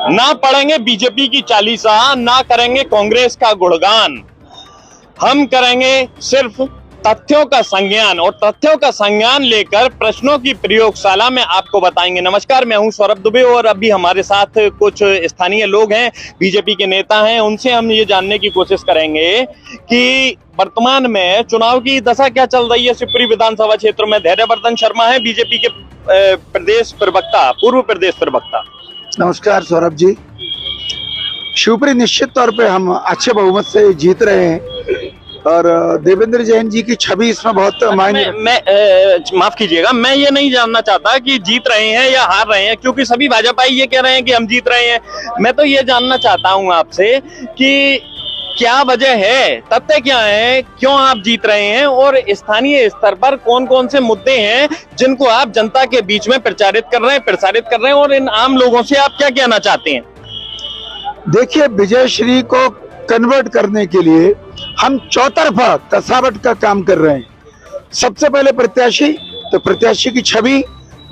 ना पढ़ेंगे बीजेपी की चालीसा, ना करेंगे कांग्रेस का गुणगान। हम करेंगे सिर्फ तथ्यों का संज्ञान, और तथ्यों का संज्ञान लेकर प्रश्नों की प्रयोगशाला में आपको बताएंगे। नमस्कार, मैं हूं सौरभ दुबे और अभी हमारे साथ कुछ स्थानीय लोग हैं, बीजेपी के नेता हैं। उनसे हम ये जानने की कोशिश करेंगे कि वर्तमान में चुनाव की दशा क्या चल रही है। शिवपुरी विधानसभा क्षेत्र में धैर्यवर्धन शर्मा है, बीजेपी के प्रदेश प्रवक्ता, पूर्व प्रदेश प्रवक्ता। नमस्कार सौरभ जी। शिवपुरी निश्चित तौर पे हम अच्छे बहुमत से जीत रहे हैं और देवेंद्र जैन जी की छवि इसमें बहुत मायने। मैं माफ कीजिएगा, मैं ये नहीं जानना चाहता कि जीत रहे हैं या हार रहे हैं, क्योंकि सभी भाजपाई ये कह रहे हैं कि हम जीत रहे हैं। मैं तो ये जानना चाहता हूं आपसे कि क्या वजह है, तथ्य क्या है, क्यों आप जीत रहे हैं, और स्थानीय स्तर पर कौन कौन से मुद्दे हैं जिनको आप जनता के बीच में प्रसारित कर रहे हैं, और इन आम लोगों से आप क्या कहना चाहते हैं। देखिए, विजयश्री को कन्वर्ट करने के लिए हम चौतरफा कसावट का काम कर रहे हैं। सबसे पहले प्रत्याशी, तो प्रत्याशी की छवि,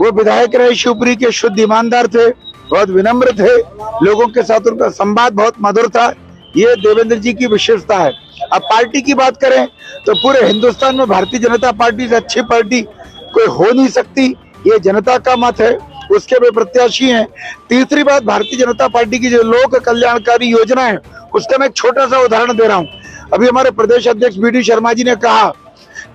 वो विधायक रहे शिवपुरी के, शुद्ध ईमानदार थे, बहुत विनम्र थे, लोगों के साथ उनका संवाद बहुत मधुर था। ये देवेंद्र जी की विशेषता है। अब पार्टी की बात करें तो पूरे हिंदुस्तान में भारतीय जनता पार्टी से अच्छी पार्टी कोई हो नहीं सकती, ये जनता का मत है, उसके वे प्रत्याशी हैं। तीसरी बात, भारतीय जनता पार्टी की जो लोक कल्याणकारी योजना है उसका मैं एक छोटा सा उदाहरण दे रहा हूँ। अभी हमारे प्रदेश अध्यक्ष बी.डी. शर्मा जी ने कहा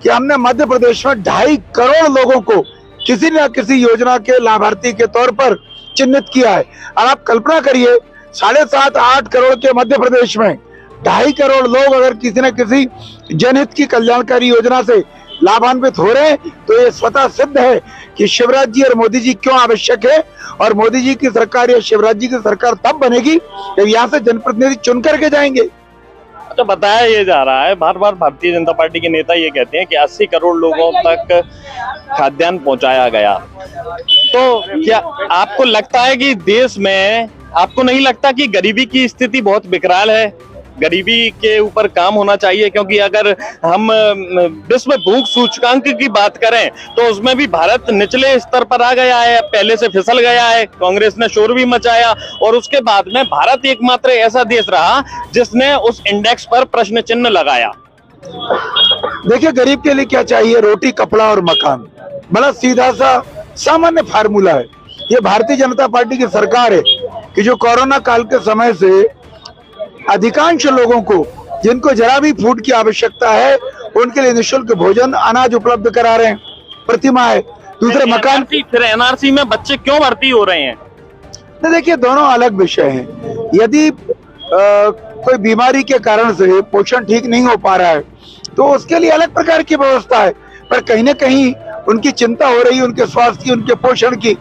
कि हमने मध्य प्रदेश में 2.5 करोड़ लोगों को किसी न किसी योजना के लाभार्थी के तौर पर चिन्हित किया है। और आप कल्पना करिए, 7.5-8 करोड़ के मध्य प्रदेश में 2.5 करोड़ लोग अगर किसी न किसी जनहित की कल्याणकारी योजना से लाभान्वित हो रहे हैं, तो ये स्वतः सिद्ध है कि शिवराज जी और मोदी जी क्यों आवश्यक है। और मोदी जी की सरकार या शिवराज जी की सरकार तब बनेगी जब यहाँ से जनप्रतिनिधि चुन करके जाएंगे। तो बताया ये जा रहा है, बार बार भारतीय जनता पार्टी के नेता ये कहते हैं कि 80 करोड़ लोगों तक खाद्यान्न पहुंचाया गया। तो क्या आपको लगता है कि देश में, आपको नहीं लगता कि गरीबी की स्थिति बहुत विकराल है? गरीबी के ऊपर काम होना चाहिए, क्योंकि अगर हम विश्व भूख सूचकांक की बात करें तो उसमें भी भारत निचले स्तर पर आ गया है, पहले से फिसल गया है। कांग्रेस ने शोर भी मचाया और उसके बाद में भारत एकमात्र ऐसा देश रहा जिसने उस इंडेक्स पर प्रश्न चिन्ह लगाया। देखिए, गरीब के लिए क्या चाहिए? रोटी, कपड़ा और मकान। बड़ा सीधा सा सामान्य फार्मूला है। ये भारतीय जनता पार्टी की सरकार है कि जो कोरोना काल के समय से अधिकांश लोगों को, जिनको जरा भी फूड की आवश्यकता है, उनके लिए निःशुल्क भोजन, अनाज उपलब्ध करा रहे हैं, प्रतिमा है। दूसरे मकान, फिर एनआरसी में बच्चे क्यों भर्ती हो रहे हैं? तो देखिए, दोनों अलग विषय हैं। यदि कोई बीमारी के कारण से पोषण ठीक नहीं हो पा रहा है तो उसके लिए अलग प्रकार की व्यवस्था है, पर कहीं ना कहीं उनकी चिंता हो रही है उनके स्वास्थ्य की, उनके पोषण की,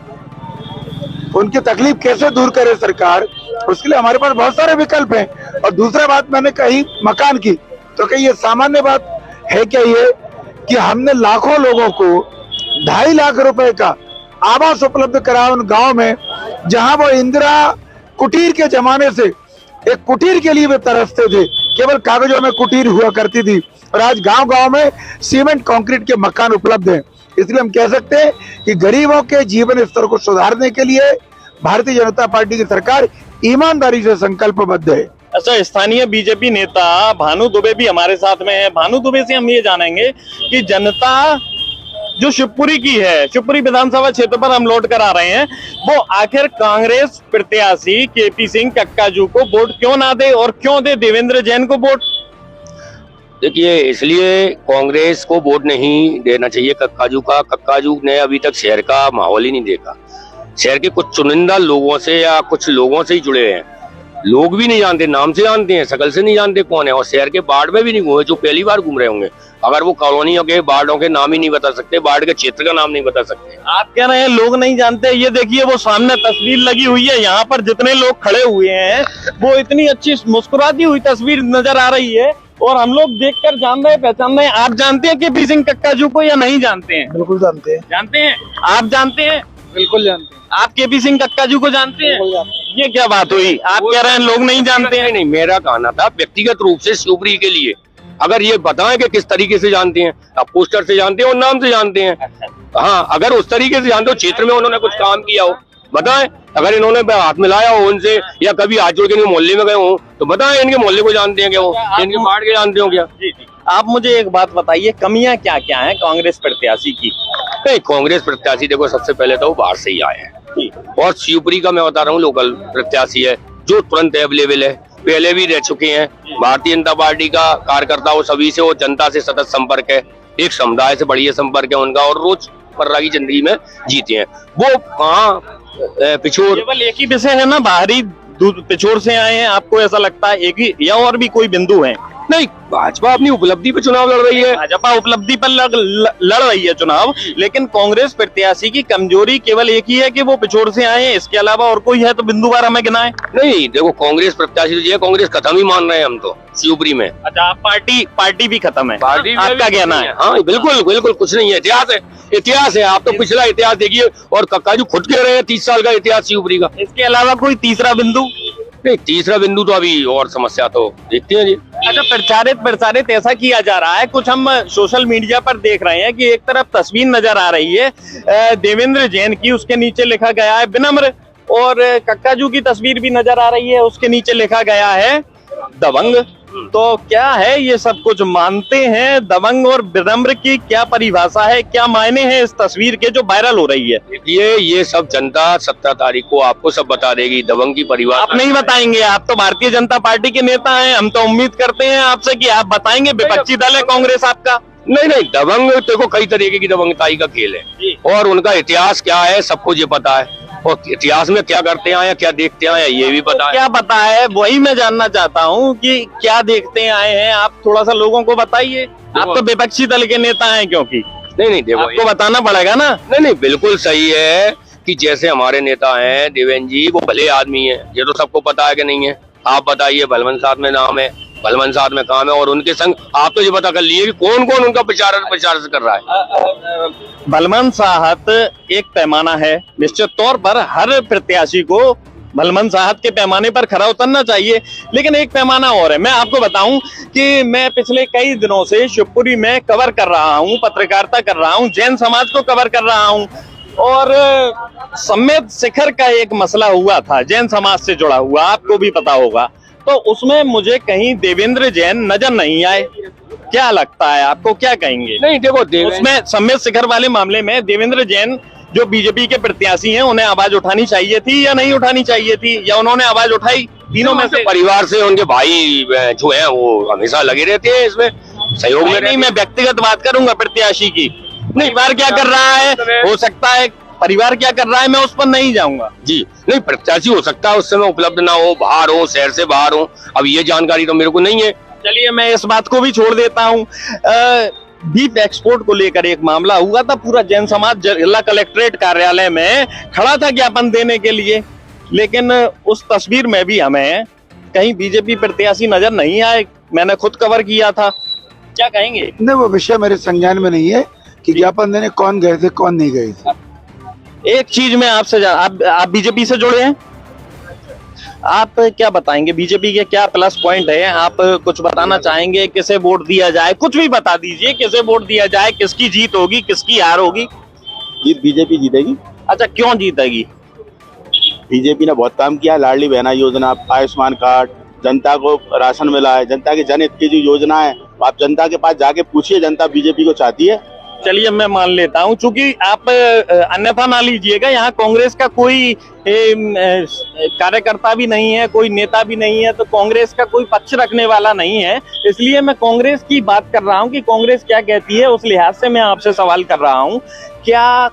उनकी तकलीफ कैसे दूर करे सरकार, उसके लिए हमारे पास बहुत सारे विकल्प हैं। और दूसरा बात मैंने कही मकान की, तो कहीं ये सामान्य बात है क्या ये कि हमने लाखों लोगों को 2.5 लाख रुपए का आवास उपलब्ध कराया उन गांव में जहां वो इंदिरा कुटीर के जमाने से एक कुटीर के लिए वे तरसते थे। केवल कागजों में कुटीर हुआ करती थी, और आज गांव गांव में सीमेंट कंक्रीट के मकान उपलब्ध हैं। इसलिए हम कह सकते हैं कि गरीबों के जीवन स्तर को सुधारने के लिए भारतीय जनता पार्टी की सरकार ईमानदारी से संकल्पबद्ध है। अच्छा, स्थानीय बीजेपी नेता भानु दुबे भी हमारे साथ में है। भानु दुबे से हम ये जानेंगे कि जनता जो शिवपुरी की है, शिवपुरी विधानसभा क्षेत्र पर हम लौट कर आ रहे हैं, वो आखिर कांग्रेस प्रत्याशी केपी सिंह कक्काजू को वोट क्यों ना दे, और क्यों दे देवेंद्र जैन को वोट? देखिए, इसलिए कांग्रेस को वोट नहीं देना चाहिए कक्काजू ने अभी तक शहर का माहौल ही नहीं देखा। शहर के कुछ चुनिंदा लोगों से या कुछ लोगों से ही जुड़े हैं। लोग भी नहीं जानते, नाम से जानते हैं, शकल से नहीं जानते कौन है, और शहर के वार्ड में भी नहीं घूमे, जो पहली बार घूम रहे होंगे। अगर वो कॉलोनियों के वार्डों के नाम ही नहीं बता सकते, वार्ड के क्षेत्र का नाम नहीं बता सकते। आप कह रहे हैं लोग नहीं जानते? ये देखिए, वो सामने तस्वीर लगी हुई है, यहाँ पर जितने लोग खड़े हुए हैं वो इतनी अच्छी मुस्कुराती हुई तस्वीर नजर आ रही है, और हम लोग देखकर जान रहे हैं, पहचान रहे हैं। आप जानते हैं केपी सिंह कक्काजू को या नहीं जानते हैं? बिल्कुल जानते हैं। जानते हैं? आप जानते हैं? बिल्कुल जानते हैं। आप केपी सिंह कक्काजू को जानते हैं? ये क्या बात हुई? आप कह रहे हैं लोग नहीं जानते हैं? नहीं, मेरा कहना था व्यक्तिगत रूप से शिवपुरी के लिए अगर ये बताएं कि किस तरीके से जानते हैं। आप पोस्टर से जानते हैं और नाम से जानते हैं। हाँ, अगर उस तरीके से जानते हो, क्षेत्र में उन्होंने कुछ काम किया हो, बताएं, अगर इन्होंने हाथ मिलाया हो उनसे या कभी हाथ जोड़ के इनके मोहल्ले में गए हो तो बताएं, इनके मोहल्ले को जानते हैं क्या वो, इनके पार्ट के जानते हो क्या? जी जी, आप मुझे एक बात बताइए, कमियां क्या क्या हैं कांग्रेस प्रत्याशी की? नहीं, कांग्रेस प्रत्याशी देखो सबसे पहले तो वो बाहर से ही आए हैं और शिवपुरी का मैं बता रहा हूँ लोकल प्रत्याशी है जो तुरंत अवेलेबल है, पहले भी रह चुके हैं। भारतीय जनता पार्टी का कार्यकर्ता वो सभी से, वो जनता से सतत संपर्क है, एक समुदाय से बढ़िया संपर्क है उनका और रोजमर्रा की जिंदगी में जीते हैं वो। कहाँ पिछोर केवल एक ही विषय है ना, बाहरी पिछोर से आए हैं, आपको ऐसा लगता है एक ही या और भी कोई बिंदु है? नहीं, भाजपा अपनी उपलब्धि पे चुनाव लड़ रही है, भाजपा उपलब्धि पर लड़ रही है चुनाव, लेकिन कांग्रेस प्रत्याशी की कमजोरी केवल एक ही है कि वो पिछोड़ से आए हैं, इसके अलावा और कोई है तो बिंदु बार हमें गिनाएं। नहीं देखो, कांग्रेस प्रत्याशी तो ये कांग्रेस खत्म ही मान रहे हैं हम तो शिवपुरी में। अच्छा, आप पार्टी भी खत्म है, पार्टी आपका कहना है? हाँ बिल्कुल बिल्कुल, कुछ नहीं है, इतिहास है, इतिहास है। आप तो पिछला इतिहास देखिए और कक्काजू खुद कह रहे हैं 30 साल का इतिहास शिवपुरी का। इसके अलावा कोई तीसरा बिंदु? नहीं, तीसरा बिंदु तो अभी और समस्या तो देखते हैं जी। अच्छा, प्रचारित ऐसा किया जा रहा है, कुछ हम सोशल मीडिया पर देख रहे हैं कि एक तरफ तस्वीर नजर आ रही है देवेंद्र जैन की, उसके नीचे लिखा गया है विनम्र, और कक्काजू की तस्वीर भी नजर आ रही है, उसके नीचे लिखा गया है दबंग। तो क्या है ये सब कुछ मानते हैं? दबंग और विनम्र की क्या परिभाषा है, क्या मायने हैं इस तस्वीर के जो वायरल हो रही है? ये सब जनता 17 तारीख को आपको सब बता देगी दबंग की परिभाषा। आप नहीं बताएंगे? आप तो भारतीय जनता पार्टी के नेता हैं, हम तो उम्मीद करते हैं आपसे कि आप बताएंगे। विपक्षी दल है कांग्रेस आपका। नहीं, दबंग देखो कई तरीके की दबंगताई का खेल है और उनका इतिहास क्या है सबको ये पता है, और इतिहास में क्या करते आए क्या देखते आए ये भी पता है। क्या पता है, वही मैं जानना चाहता हूँ कि क्या देखते आए हैं आप, थोड़ा सा लोगों को बताइए। आप तो विपक्षी दल के नेता हैं, क्योंकि नहीं देखो आपको बताना पड़ेगा ना। नहीं बिल्कुल सही है कि जैसे हमारे नेता हैं देवेंद्र जी, वो भले आदमी है, ये तो सबको पता है कि नहीं है। आप बताइए, बलवंत साथ में नाम है, बलवंत साथ में काम है, और उनके संग आप तो ये पता कर लिए कि कौन कौन उनका प्रचार कर रहा है। बलवंत साहत एक पैमाना है, निश्चित तौर पर हर प्रत्याशी को बलवंत साहत के पैमाने पर खरा उतरना चाहिए, लेकिन एक पैमाना और है। मैं आपको बताऊं कि मैं पिछले कई दिनों से शिवपुरी में कवर कर रहा हूं, पत्रकारिता कर रहा हूं, जैन समाज को कवर कर रहा हूं, और सम्मेद शिखर का एक मसला हुआ था जैन समाज से जुड़ा हुआ, आपको भी पता होगा, तो उसमें मुझे कहीं देवेंद्र जैन नजर नहीं आए। क्या लगता है आपको, क्या कहेंगे? नहीं देखो, उसमें सम्मेद शिखर वाले मामले में देवेंद्र जैन जो बीजेपी के प्रत्याशी हैं, उन्हें आवाज उठानी चाहिए थी या नहीं उठानी चाहिए थी, या उन्होंने आवाज उठाई? तीनों में से परिवार से उनके भाई जो है वो हमेशा लगे रहते हैं इसमें सहयोग में। नहीं, मैं व्यक्तिगत बात करूंगा प्रत्याशी की। परिवार क्या कर रहा है, हो सकता है परिवार क्या कर रहा है, मैं उस पर नहीं जाऊंगा जी। नहीं, प्रत्याशी हो सकता है उस समय उपलब्ध ना हो, बाहर हो, शहर से बाहर हो, अब ये जानकारी तो मेरे को नहीं है। चलिए, मैं इस बात को भी छोड़ देता हूँ। बीफ एक्सपोर्ट को लेकर एक मामला हुआ था, पूरा जैन समाज जिला कलेक्ट्रेट कार्यालय में खड़ा था ज्ञापन देने के लिए, लेकिन उस तस्वीर में भी हमें कहीं बीजेपी प्रत्याशी नजर नहीं आए। मैंने खुद कवर किया था, क्या कहेंगे? नहीं, वो विषय मेरे संज्ञान में नहीं है कि ज्ञापन देने कौन गए थे कौन नहीं गए थे। एक चीज में आपसे आप बीजेपी से जुड़े हैं, आप क्या बताएंगे? बीजेपी के क्या प्लस पॉइंट है, आप कुछ बताना चाहेंगे? किसे वोट दिया जाए, कुछ भी बता दीजिए, किसे वोट दिया जाए, किसकी जीत होगी, किसकी हार होगी? जीत बीजेपी जीतेगी। अच्छा, क्यों जीतेगी? बीजेपी ने बहुत काम किया, लाडली बहना योजना, आयुष्मान कार्ड, जनता को राशन मिला है, जनता के जनहित की जो योजना है, आप जनता के पास जाके पूछिए, जनता बीजेपी को चाहती है। चलिए, मैं मान लेता हूं, चूंकि आप अन्यथा ना लीजिएगा, यहाँ कांग्रेस का कोई कार्यकर्ता भी नहीं है, कोई नेता भी नहीं है, तो कांग्रेस का कोई पक्ष रखने वाला नहीं है, इसलिए मैं कांग्रेस की बात कर रहा हूं कि कांग्रेस क्या कहती है, उस लिहाज से मैं आपसे सवाल कर रहा हूं। क्या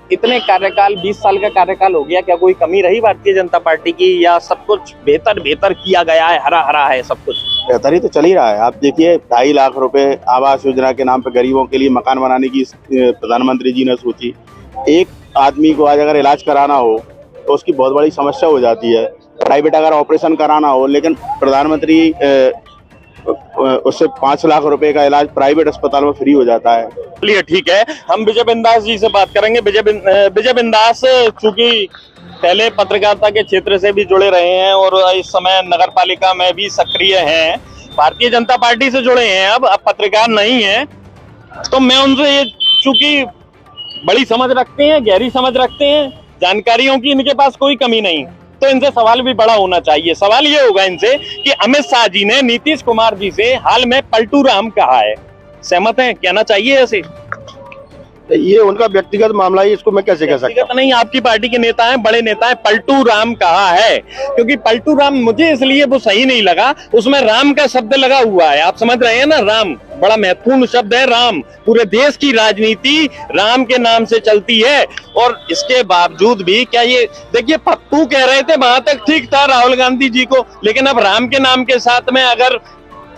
इतने कार्यकाल, 20 साल का कार्यकाल हो गया, क्या कोई कमी रही भारतीय जनता पार्टी की, या सब कुछ बेहतर किया गया है, हरा हरा है सब कुछ? बेहतरी तो चल ही रहा है। आप देखिए, 2.5 लाख रुपए आवास योजना के नाम पे गरीबों के लिए मकान बनाने की प्रधानमंत्री जी ने सोची। एक आदमी को आज अगर इलाज कराना हो तो उसकी बहुत बड़ी समस्या हो जाती है, प्राइवेट अगर ऑपरेशन कराना हो, लेकिन प्रधानमंत्री उससे 5 लाख रुपए का इलाज प्राइवेट अस्पताल में फ्री हो जाता है। चलिए, ठीक है, हम विजय बिंदास जी से बात करेंगे। विजय बिंदास चूंकि पहले पत्रकारिता के क्षेत्र से भी जुड़े रहे हैं और इस समय नगर पालिका में भी सक्रिय हैं, भारतीय जनता पार्टी से जुड़े हैं, अब पत्रकार नहीं है, तो मैं उनसे ये, चूंकि बड़ी समझ रखते हैं, गहरी समझ रखते हैं, जानकारियों की इनके पास कोई कमी नहीं, तो इनसे सवाल भी बड़ा होना चाहिए। सवाल ये होगा इनसे कि अमित शाह जी ने नीतीश कुमार जी से हाल में पलटू राम कहा है, सहमत हैं? कहना चाहिए ऐसे? ये उनका व्यक्तिगत मामला है, इसको मैं कैसे कह सकता हूँ? व्यक्तिगत नहीं, आपकी पार्टी के नेता हैं, बड़े नेता हैं, पलटू राम कहा है, क्योंकि पलटू राम मुझे इसलिए वो सही नहीं लगा, उसमें राम का शब्द लगा हुआ है। आप समझ रहे हैं ना, राम बड़ा महत्वपूर्ण शब्द है। राम, पूरे देश की राजनीति राम के नाम से चलती है, और इसके बावजूद भी क्या ये देखिए, पप्पू कह रहे थे वहां तक ठीक था राहुल गांधी जी को, लेकिन अब राम के नाम के साथ में अगर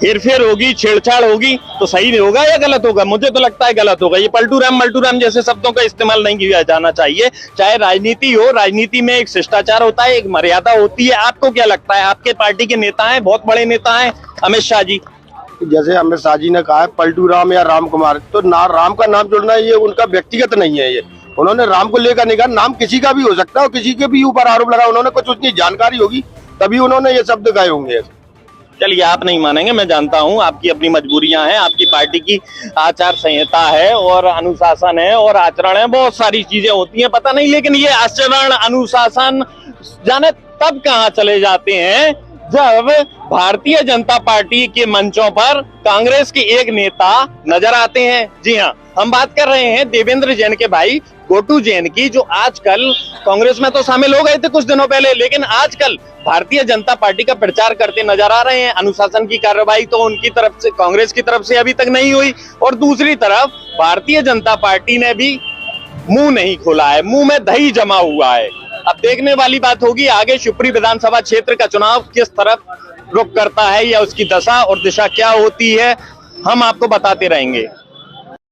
हेरफेर होगी, छेड़छाड़ होगी, तो सही नहीं होगा या गलत होगा? मुझे तो लगता है गलत होगा। ये पलटू राम जैसे शब्दों का इस्तेमाल नहीं किया जाना चाहिए। चाहे राजनीति हो, राजनीति में एक शिष्टाचार होता है, एक मर्यादा होती है। आपको क्या लगता है? आपके पार्टी के नेता हैं, बहुत बड़े नेता हैं अमित शाह जी, जैसे अमित शाह जी ने कहा है पलटू राम या राम कुमार, तो ना राम का नाम जोड़ना ये उनका व्यक्तिगत नहीं है। ये उन्होंने राम को लेकर नहीं कहा, नाम किसी का भी हो सकता है और किसी के भी ऊपर आरोप लगा, उन्होंने कुछ उतनी जानकारी होगी तभी उन्होंने ये शब्द गाए होंगे। चलिए, आप नहीं मानेंगे, मैं जानता हूं आपकी अपनी मजबूरियां हैं, आपकी पार्टी की आचार संहिता है और अनुशासन है और आचरण है, बहुत सारी चीजें होती हैं, पता नहीं, लेकिन ये आचरण अनुशासन जाने तब कहां चले जाते हैं जब भारतीय जनता पार्टी के मंचों पर कांग्रेस के एक नेता नजर आते हैं। जी हाँ, हम बात कर रहे हैं देवेंद्र जैन के भाई गोटू जैन की, जो आजकल कांग्रेस में तो शामिल हो गए थे कुछ दिनों पहले, लेकिन आजकल भारतीय जनता पार्टी का प्रचार करते नजर आ रहे हैं। अनुशासन की कार्रवाई तो उनकी तरफ से, कांग्रेस की तरफ से अभी तक नहीं हुई, और दूसरी तरफ भारतीय जनता पार्टी ने भी मुंह नहीं खोला है, मुंह में दही जमा हुआ है। अब देखने वाली बात होगी आगे शिवपुरी विधानसभा क्षेत्र का चुनाव किस तरफ रुख करता है, या उसकी दशा और दिशा क्या होती है, हम आपको बताते रहेंगे।